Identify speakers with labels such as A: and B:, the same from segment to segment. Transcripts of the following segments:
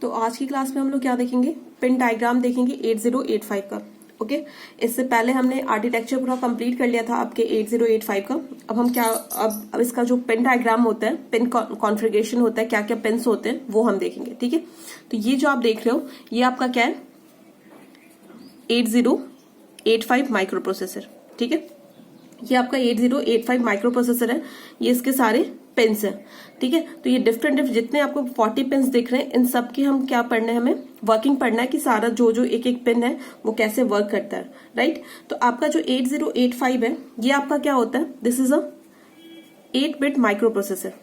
A: तो आज की क्लास में हम लोग क्या देखेंगे, पिन डायग्राम देखेंगे 8085 का। ओके, इससे पहले हमने आर्किटेक्चर पूरा कंप्लीट कर लिया था आपके 8085 का। अब हम क्या, अब इसका जो पिन डायग्राम होता है, पिन कॉन्फ़िगरेशन होता है, क्या क्या पिन्स होते हैं वो हम देखेंगे। ठीक है, तो ये जो आप देख रहे हो ये आपका क्या है, 8085 माइक्रो प्रोसेसर। ठीक है, ये आपका 8085 माइक्रो प्रोसेसर है, ये इसके सारे पिन्स हैं। ठीक है, तो ये डिफरेंट जितने आपको 40 पिन्स दिख रहे हैं, इन सब की हम क्या पढ़ना है, हमें वर्किंग पढ़ना है कि सारा जो जो एक एक पिन है वो कैसे वर्क करता है। राइट, तो आपका जो 8085 है ये आपका क्या होता है, this is a eight-bit microprocessor.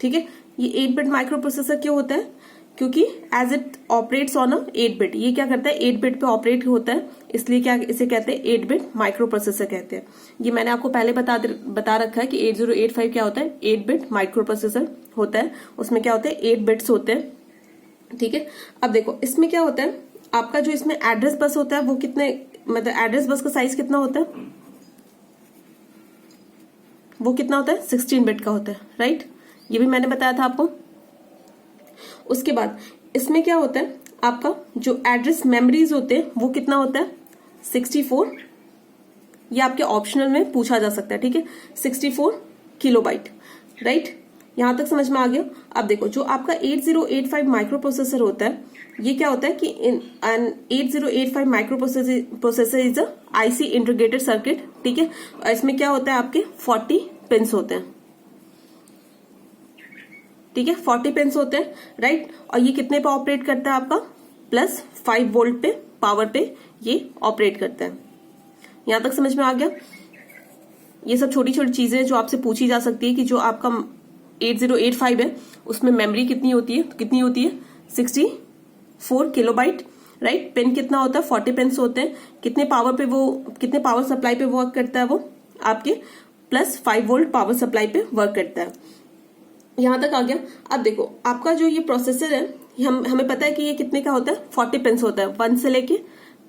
A: ठीक है, ये 8-बिट माइक्रो प्रोसेसर क्यों होता है, क्योंकि as it operates on a eight-bit, ये क्या करता है 8-बिट पे ऑपरेट होता है, इसलिए क्या इसे कहते हैं 8-बिट माइक्रो प्रोसेसर कहते हैं। ये मैंने आपको पहले बता रखा है कि 8085 क्या होता है, 8-बिट माइक्रो प्रोसेसर होता है, उसमें क्या होता है 8 बिट्स होते हैं। ठीक है, अब देखो इसमें क्या होता है, आपका जो इसमें एड्रेस बस होता है वो कितने, मतलब एड्रेस बस का साइज कितना होता है, वो कितना होता है 16 बिट का होता है। राइट, ये भी मैंने बताया था आपको। उसके बाद इसमें क्या होता है, आपका जो एड्रेस मेमोरीज होते हैं वो कितना होता है 64, ये आपके ऑप्शनल में पूछा जा सकता है। ठीक है, 64 किलोबाइट। राइट, यहां तक समझ में आ गया। अब देखो जो आपका 8085 माइक्रो प्रोसेसर होता है, ये क्या होता है कि इन 8085 micro processor is a IC integrated circuit. ठीक है, इसमें क्या होता है आपके 40 पिन्स होते हैं। ठीक है, 40 पिन्स होते हैं। राइट, और ये कितने पे ऑपरेट करता है आपका, +5 वोल्ट पे पावर पे ये ऑपरेट करता है। यहां तक समझ में आ गया। ये सब छोटी छोटी चीजें जो आपसे पूछी जा सकती है कि जो आपका 8085 है उसमें मेमोरी कितनी होती है, तो कितनी होती है 64 किलोबाइट। राइट, पिन कितना होता है 40 पिन्स होते हैं, कितने पावर सप्लाई पे वर्क करता है, वो आपके +5 वोल्ट पावर सप्लाई पे वर्क करता है। यहां तक आ गया। अब देखो आपका जो ये प्रोसेसर है, हमें पता है कि ये कितने का होता है 40 पिन्स होता है, 1 से लेके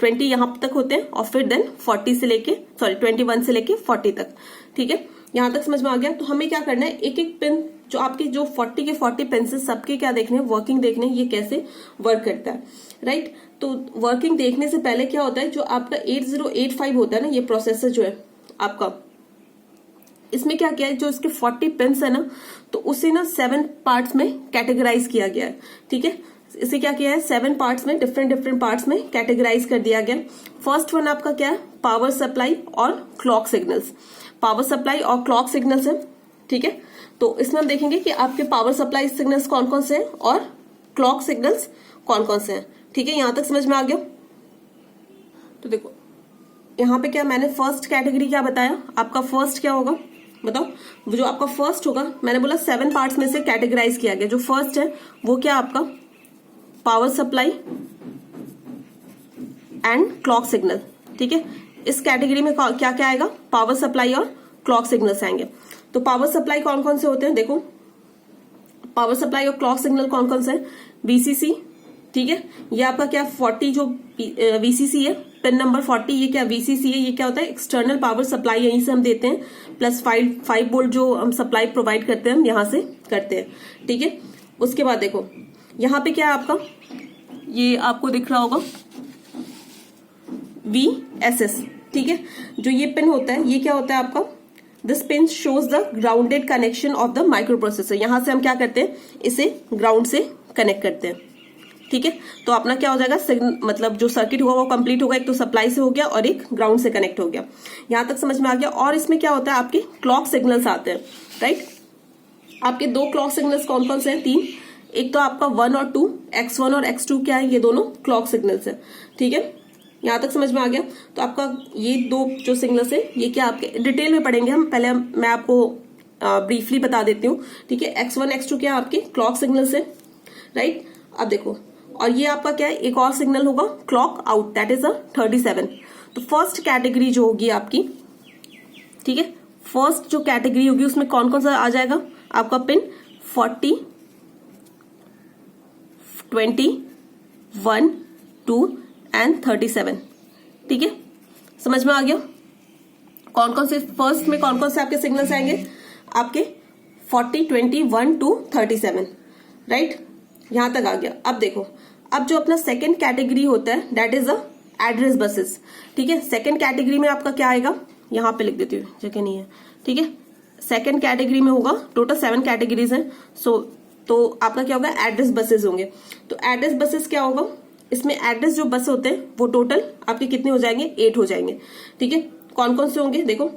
A: 20 यहां तक होते हैं, और फिर देन 21 से लेके 40 तक। ठीक है, यहां तक समझ में आ गया। तो हमें क्या करना है, एक एक पिन जो आपके जो 40 के 40 पिन से सबके क्या देखने हैं, वर्किंग देखने हैं, ये कैसे वर्क करता है। राइट, तो वर्किंग देखने से पहले क्या होता है, जो आपका 8085 होता है ना, ये प्रोसेसर जो है आपका, इसमें क्या किया है, जो इसके 40 पिन्स है ना, तो उसे ना 7 पार्ट्स में कैटेगराइज किया गया है। ठीक है, इसे क्या किया है 7 पार्ट्स में, डिफरेंट पार्ट्स में कैटेगराइज कर दिया गया। फर्स्ट वन आपका क्या है, पावर सप्लाई और क्लॉक सिग्नल्स। पावर सप्लाई और क्लॉक सिग्नल्स है। ठीक है, तो इसमें हम देखेंगे कि आपके पावर सप्लाई सिग्नल्स कौन कौन से हैं और क्लॉक सिग्नल्स कौन कौन से हैं। ठीक है, यहां तक समझ में आ गया। तो देखो यहाँ पे क्या मैंने फर्स्ट कैटेगरी क्या बताया, आपका फर्स्ट क्या होगा बताओ, जो आपका फर्स्ट होगा, मैंने बोला 7 पार्ट्स में से कैटेगराइज किया गया। जो फर्स्ट है वो क्या आपका power supply and clock signal. ठीक है, इस कैटेगरी में क्या क्या आएगा, पावर सप्लाई और क्लॉक सिग्नल्स आएंगे। तो पावर सप्लाई कौन कौन से होते हैं, देखो पावर सप्लाई और क्लॉक सिग्नल कौन कौन से हैं, वीसीसी। ठीक है, ये आपका क्या 40 जो वीसीसी है, पिन नंबर 40, ये क्या वीसीसी है, ये क्या होता है एक्सटर्नल पावर सप्लाई, यहीं से हम देते हैं, +5 वोल्ट जो हम सप्लाई प्रोवाइड करते हैं, हम यहां से करते हैं। ठीक है, उसके बाद देखो यहां पे क्या है आपका, ये आपको दिख रहा होगा VSS। ठीक है, जो ये पिन होता है, ये क्या होता है आपका, this pin shows the grounded connection of the micro processor. यहां से हम क्या करते हैं, इसे ग्राउंड से कनेक्ट करते हैं। ठीक है, तो अपना क्या हो जाएगा, मतलब जो सर्किट हुआ वो कंप्लीट होगा, एक तो सप्लाई से हो गया और एक ग्राउंड से कनेक्ट हो गया। यहां तक समझ में आ गया। और इसमें क्या होता है, आपके क्लॉक सिग्नल्स आते हैं। राइट, आपके 2 क्लॉक सिग्नल्स कौन कौन से हैं, 3। एक तो आपका 1 और 2, X1 और X2 क्या है, ये दोनों क्लॉक सिग्नल्स है। ठीक है, यहां तक समझ में आ गया। तो आपका ये 2 जो सिग्नल्स है, ये क्या आपके डिटेल में पढ़ेंगे हम, पहले मैं आपको ब्रीफली बता देती हूँ। ठीक है, X1 X2 क्या आपके क्लॉक सिग्नल्स है। राइट, अब देखो, और ये आपका क्या है, एक और सिग्नल होगा क्लॉक आउट, दैट इज 37। तो फर्स्ट कैटेगरी जो होगी आपकी, ठीक है, फर्स्ट जो कैटेगरी होगी उसमें कौन कौन सा आ जाएगा, आपका पिन 40, 20, 1, 2 एंड 37। ठीक है, समझ में आ गया। कौन कौन से फर्स्ट में कौन कौन से आपके सिग्नल्स आएंगे, आपके 40, 20, 1, 2, 37। राइट, यहां तक आ गया। अब देखो, अब जो अपना सेकंड कैटेगरी होता है that is a address buses. ठीक है, सेकंड कैटेगरी में आपका क्या आएगा, यहां पे लिख देती हूँ, जगह नहीं है। ठीक है, सेकंड कैटेगरी में होगा, टोटल 7 कैटेगरीज हैं। तो आपका क्या होगा, एड्रेस बसेस होंगे। तो एड्रेस बसेस क्या होगा, इसमें एड्रेस जो बस होते हैं वो टोटल आपके कितने हो जाएंगे, 8 हो जाएंगे। ठीक है, कौन कौन से होंगे, देखो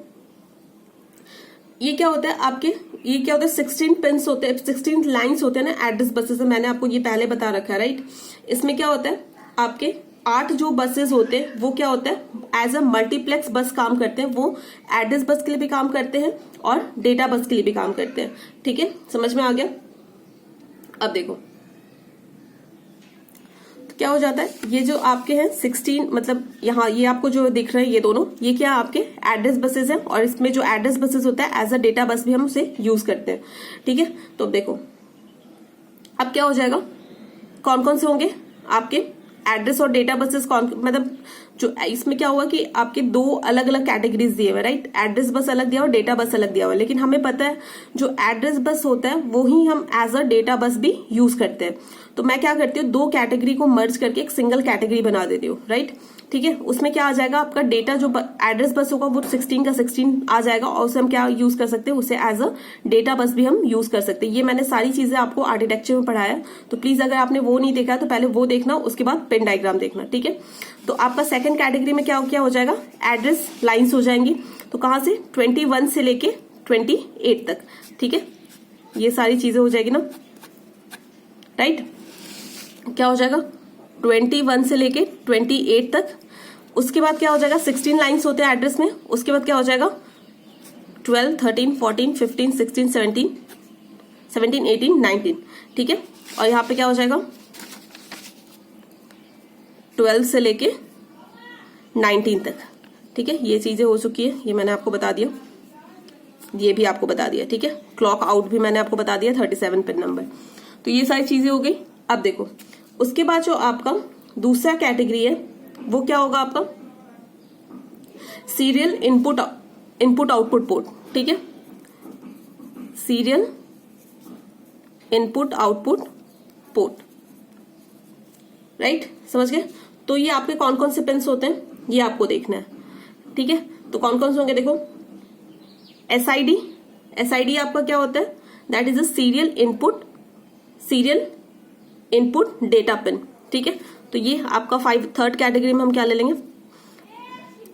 A: ये क्या होता है आपके, ये क्या होता है 16 पिन्स होते हैं, 16 लाइंस होते हैं ना एड्रेस बसेस में, मैंने आपको ये पहले बता रखा है राइट। इसमें क्या होता है आपके 8 जो बसेस होते हैं वो क्या होता है एज अ मल्टीप्लेक्स बस काम करते हैं, वो एड्रेस बस के लिए भी काम करते हैं और डेटा बस के लिए भी काम करते हैं। ठीक है, समझ में आ गया। अब देखो तो क्या हो जाता है, ये जो आपके हैं 16 मतलब यहाँ ये आपको जो दिख रहे हैं ये दोनों, ये क्या आपके एड्रेस बसेस हैं, और इसमें जो एड्रेस बसेस होता है एज अ डेटा बस भी हम उसे यूज करते हैं। ठीक है, तो देखो अब क्या हो जाएगा, कौन कौन से होंगे आपके एड्रेस और डेटा बसेस, कौन मतलब जो इसमें क्या हुआ कि आपके 2 अलग अलग कैटेगरीज दिए हुए राइट, एड्रेस बस अलग दिया हुआ, डेटा बस अलग दिया हुआ, लेकिन हमें पता है जो एड्रेस बस होता है वो ही हम एज अ डेटा बस भी यूज करते हैं। तो मैं क्या करती हूँ, 2 कैटेगरी को मर्ज करके एक सिंगल कैटेगरी बना देती हूँ राइट। ठीक है, उसमें क्या आ जाएगा आपका डेटा जो एड्रेस बस होगा वो 16 का 16 आ जाएगा, और उसे हम क्या यूज कर सकते हैं, उसे एज अ डेटा बस भी हम यूज कर सकते हैं। ये मैंने सारी चीजें आपको आर्किटेक्चर में पढ़ाया, तो प्लीज अगर आपने वो नहीं देखा तो पहले वो देखना, उसके बाद पेन डायग्राम देखना। ठीक है, तो आपका सेकंड कैटेगरी में क्या हो जाएगा, एड्रेस लाइन्स हो जाएंगी। तो कहां से 21 से लेके 28 तक। ठीक है, ये सारी चीजें हो जाएगी ना राइट। क्या हो जाएगा 21 से लेके 28 तक। उसके बाद क्या हो जाएगा 16 लाइंस होते हैं एड्रेस में। उसके बाद क्या हो जाएगा 12, 13, 14, 15, 16, 17, 18, 19। ठीक है, और यहां पे क्या हो जाएगा 12 से लेके 19 तक। ठीक है, ये चीजें हो चुकी है, ये मैंने आपको बता दिया, ये भी आपको बता दिया। ठीक है, क्लॉक आउट भी मैंने आपको बता दिया, 37 पिन नंबर। तो ये सारी चीजें हो गई। अब देखो उसके बाद जो आपका दूसरा कैटेगरी है वो क्या होगा आपका सीरियल इनपुट आउटपुट पोर्ट। ठीक है, serial input output port right, समझ गए। तो ये आपके कौन कौन से पिन्स होते हैं ये आपको देखना है। ठीक है, तो कौन कौन से होंगे देखो, एसआईडी आपका क्या होता है, that is a serial input data pin. ठीक है, तो ये आपका थर्ड कैटेगरी में हम क्या ले लेंगे,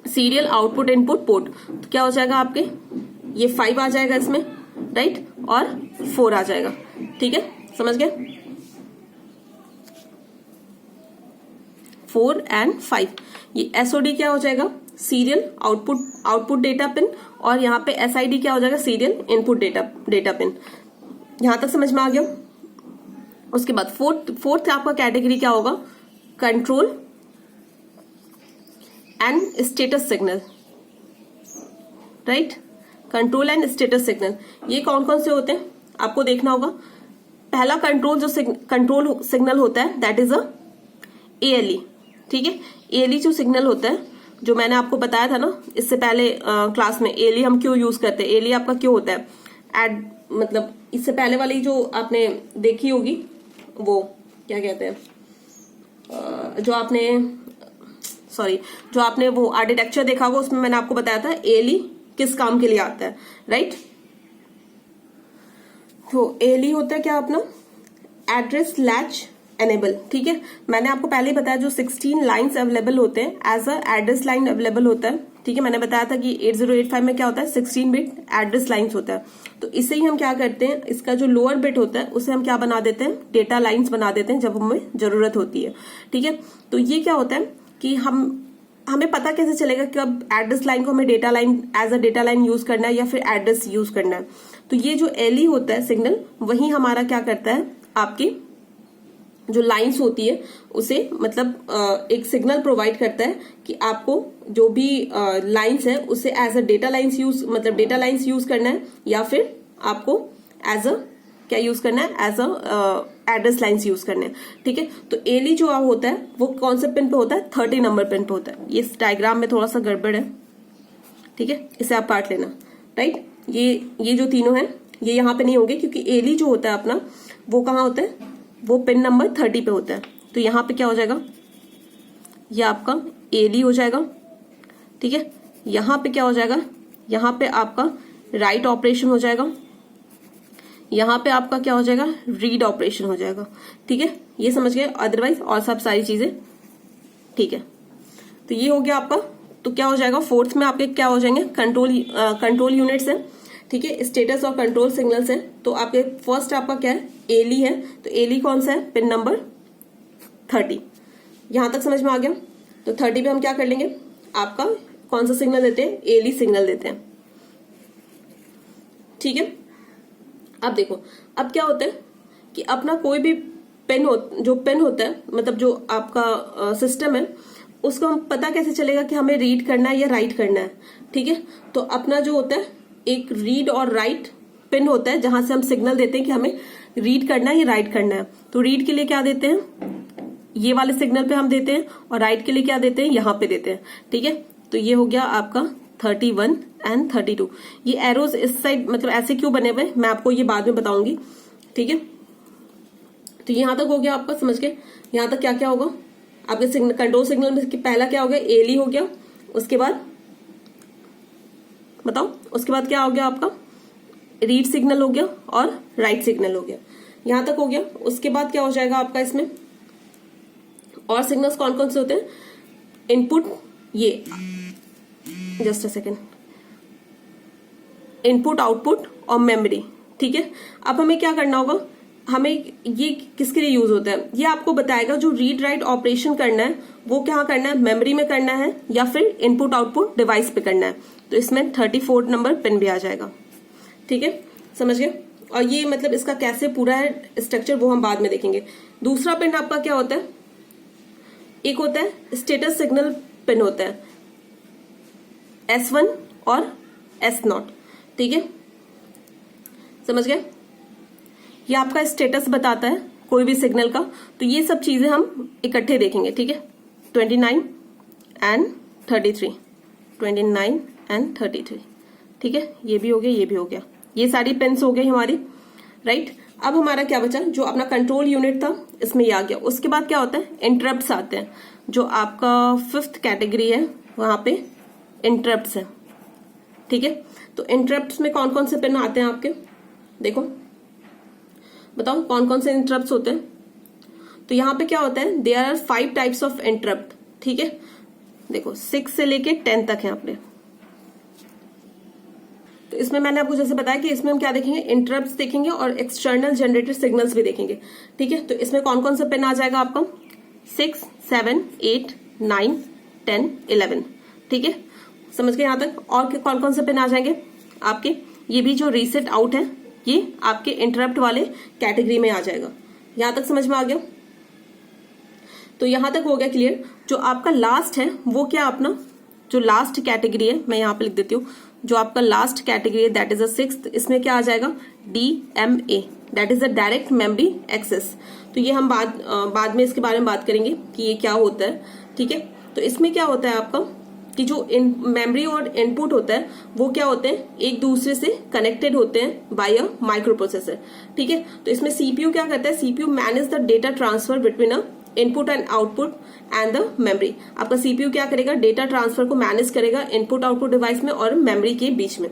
A: सीरियल आउटपुट इनपुट पोर्ट। तो क्या हो जाएगा आपके ये 5 आ जाएगा इसमें राइट, और 4 आ जाएगा। ठीक है, समझ गए, 4 and 5। ये एसओडी क्या हो जाएगा, सीरियल आउटपुट डेटा पिन, और यहाँ पे एसआईडी क्या हो जाएगा, सीरियल इनपुट डेटा पिन। यहां तक समझ में आ गया। उसके बाद फोर्थ आपका कैटेगरी क्या होगा, control and status signal right, control and status signal. ये कौन कौन से होते हैं आपको देखना होगा। पहला कंट्रोल सिग्नल होता है दैट इज अ एएलई। ठीक है, एएलई जो सिग्नल होता है, जो मैंने आपको बताया था ना इससे पहले क्लास में, एएलई हम क्यों यूज करते हैं, एएलई आपका क्यों होता है मतलब इससे पहले वाली जो आपने देखी होगी वो क्या कहते हैं, जो आपने वो आर्किटेक्चर देखा होगा उसमें मैंने आपको बताया था एएलई किस काम के लिए आता है राइट। तो एएलई होता है क्या अपना एड्रेस लैच एनेबल। ठीक है, मैंने आपको पहले ही बताया जो 16 लाइंस अवेलेबल होते हैं as a address line available होता है। ठीक है, मैंने बताया था कि 8085 में क्या होता है 16 बिट एड्रेस लाइंस होता है। तो इसे ही हम क्या करते हैं, इसका जो लोअर बिट होता है उसे हम क्या बना देते हैं, डेटा लाइंस बना देते हैं जब हमें जरूरत होती है। ठीक है, तो ये क्या होता है कि हमें पता कैसे चलेगा कि अब एड्रेस लाइन को हमें data line as a data line use करना है या फिर एड्रेस यूज करना है। तो ये जो एलई होता है सिग्नल, वही हमारा क्या करता है, आपकी जो लाइंस होती है उसे मतलब एक सिग्नल प्रोवाइड करता है कि आपको जो भी लाइंस है उसे as a data lines use करना है या फिर आपको एज अ क्या यूज करना है, as a address lines use करने हैं। ठीक है, तो एलई जो होता है वो कौन से पिन पे होता है, 30 नंबर पिन पे होता है। ये डायग्राम में थोड़ा सा गड़बड़ है। ठीक है, इसे आप काट लेना राइट। ये जो तीनों हैं ये यहाँ पे नहीं होंगे क्योंकि एलई जो होता है अपना वो कहाँ होता है, वो पिन नंबर 30 पे होता है। तो यहां पे क्या हो जाएगा, ये आपका AD हो जाएगा, ठीक है। यहां पे क्या हो जाएगा, यहां पे आपका राइट ऑपरेशन हो जाएगा, यहां पे आपका क्या हो जाएगा, रीड ऑपरेशन हो जाएगा, ठीक है। ये समझ गए, अदरवाइज और सब सारी चीजें ठीक है। तो ये हो गया आपका। तो क्या हो जाएगा, फोर्थ में आपके क्या हो जाएंगे, कंट्रोल यूनिट्स है, ठीक है, स्टेटस और कंट्रोल सिग्नल्स है। तो आपके फर्स्ट आपका क्या है, एली है। तो एली कौन सा है, पिन नंबर 30। यहां तक समझ में आ गया। तो 30 पे हम क्या कर लेंगे, आपका कौन सा सिग्नल देते हैं, एली सिग्नल देते हैं, ठीक है। अब देखो, अब क्या होता है कि अपना कोई भी पेन होता है, मतलब जो आपका सिस्टम है, उसको हम पता कैसे चलेगा कि हमें रीड करना है या राइट करना है, ठीक है। तो अपना जो होता है एक रीड और राइट पिन होता है, जहां से हम सिग्नल देते हैं कि हमें रीड करना है या राइट करना है। तो रीड के लिए क्या देते हैं, ये वाले सिग्नल पे हम देते हैं, और राइट के लिए क्या देते हैं, यहां पे देते हैं, ठीक है। तो ये हो गया आपका 31 एंड 32। ये एरोज इस साइड मतलब ऐसे क्यों बने हुए, मैं आपको ये बाद में बताऊंगी, ठीक है। तो यहां तक हो गया आपका, समझ गए। यहां तक क्या क्या होगा आपके कंट्रोल सिग्नल में, पहला क्या हो गया, एली हो गया। उसके बाद बताओ, उसके बाद क्या हो गया आपका, रीड सिग्नल हो गया और राइट सिग्नल हो गया। यहां तक हो गया। उसके बाद क्या हो जाएगा आपका इसमें, और सिग्नल्स कौन कौन से होते हैं, इनपुट, ये just a second, input, output और मेमोरी, ठीक है। अब हमें क्या करना होगा, हमें ये किसके लिए यूज होता है, ये आपको बताएगा। जो रीड राइट ऑपरेशन करना है वो क्या करना है, मेमोरी में करना है या फिर इनपुट आउटपुट डिवाइस पे करना है। तो इसमें 34 नंबर पिन भी आ जाएगा, ठीक है, समझ गए। और ये मतलब इसका कैसे पूरा है स्ट्रक्चर वो हम बाद में देखेंगे। दूसरा पिन आपका क्या होता है, एक होता है स्टेटस सिग्नल पिन होता है, S1 और S0, ठीक है, समझ गए। ये आपका स्टेटस बताता है कोई भी सिग्नल का। तो ये सब चीजें हम इकट्ठे देखेंगे, ठीक है। 29 एंड 33, 29 एंड 33, ठीक है। ये भी हो गया, ये भी हो गया, ये सारी पिन्स हो गई हमारी, राइट। अब हमारा क्या बचा, जो अपना कंट्रोल यूनिट था इसमें ये आ गया। उसके बाद क्या होता है, इंटरप्ट्स आते हैं। जो आपका 5th कैटेगरी है वहां पे इंटरप्ट्स है, ठीक है। तो इंटरप्ट्स में कौन कौन से पिन आते हैं आपके, देखो बताओ कौन कौन से इंटरप्ट्स होते हैं। तो यहां पे क्या होता है, there are 5 types of interrupt, ठीक है। देखो 6 से लेके 10 तक है आपने। तो इसमें मैंने आपको जैसे बताया कि इसमें हम क्या देखेंगे, इंटरप्ट्स देखेंगे और एक्सटर्नल जनरेटेड सिग्नल्स भी देखेंगे, ठीक है। तो इसमें कौन कौन सा पिन आ जाएगा आपका, 6, 7, 8, 9, 10, 11, ठीक है, समझ गए यहां तक। और कौन कौन से पिन आ जाएंगे आपके, ये भी जो रीसेट आउट है ये आपके इंटरप्ट वाले कैटेगरी में आ जाएगा। यहां तक समझ में आ गया। तो यहां तक हो गया क्लियर। जो आपका लास्ट है वो क्या, अपना जो लास्ट कैटेगरी है, मैं यहां पे लिख देती हूँ, जो आपका लास्ट कैटेगरी है दैट इज अ 6th, इसमें क्या आ जाएगा, DMA, that is a direct memory access. तो ये हम बाद में इसके बारे में बात करेंगे कि ये क्या होता है, ठीक है। तो इसमें क्या होता है आपका कि जो मेमोरी और इनपुट होता है वो क्या होते हैं, एक दूसरे से कनेक्टेड होते हैं बाय अ माइक्रो प्रोसेसर, ठीक है। तो इसमें CPU क्या करता है, CPU manage the data transfer between a input and output and the memory. आपका CPU क्या करेगा, डेटा ट्रांसफर को मैनेज करेगा इनपुट आउटपुट डिवाइस में और मेमोरी के बीच में,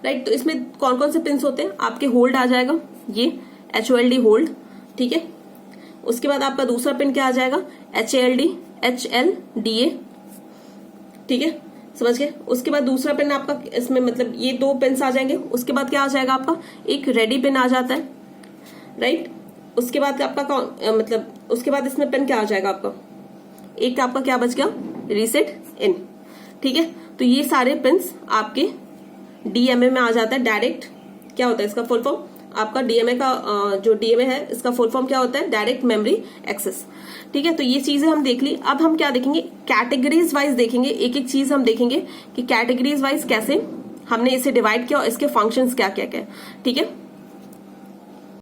A: राइट। तो इसमें कौन कौन से पिन्स होते हैं, आपके होल्ड आ जाएगा, ये HOLD होल्ड, ठीक है। उसके बाद आपका दूसरा पिन क्या आ जाएगा, HLD, HLDA, ठीक है, समझ गए। उसके बाद दूसरा पिन आपका इसमें मतलब ये 2 पिन्स आ जाएंगे। उसके बाद क्या आ जाएगा आपका, एक रेडी पिन आ जाता है, राइट। उसके बाद आपका मतलब उसके बाद इसमें पिन क्या आ जाएगा आपका, एक आपका क्या बच गया, रीसेट इन, ठीक है। तो ये सारे पिन्स आपके DMA में आ जाता है। डायरेक्ट क्या होता है इसका फुल फॉर्म, आपका DMA का जो DMA है इसका फुल फॉर्म क्या होता है, डायरेक्ट मेमोरी एक्सेस, ठीक है। तो ये चीजें हम देख ली। अब हम क्या देखेंगे, कैटेगरीज वाइज देखेंगे, एक एक चीज हम देखेंगे कि कैटेगरीज वाइज कैसे हमने इसे डिवाइड किया और इसके फंक्शंस क्या क्या क्या, ठीक है।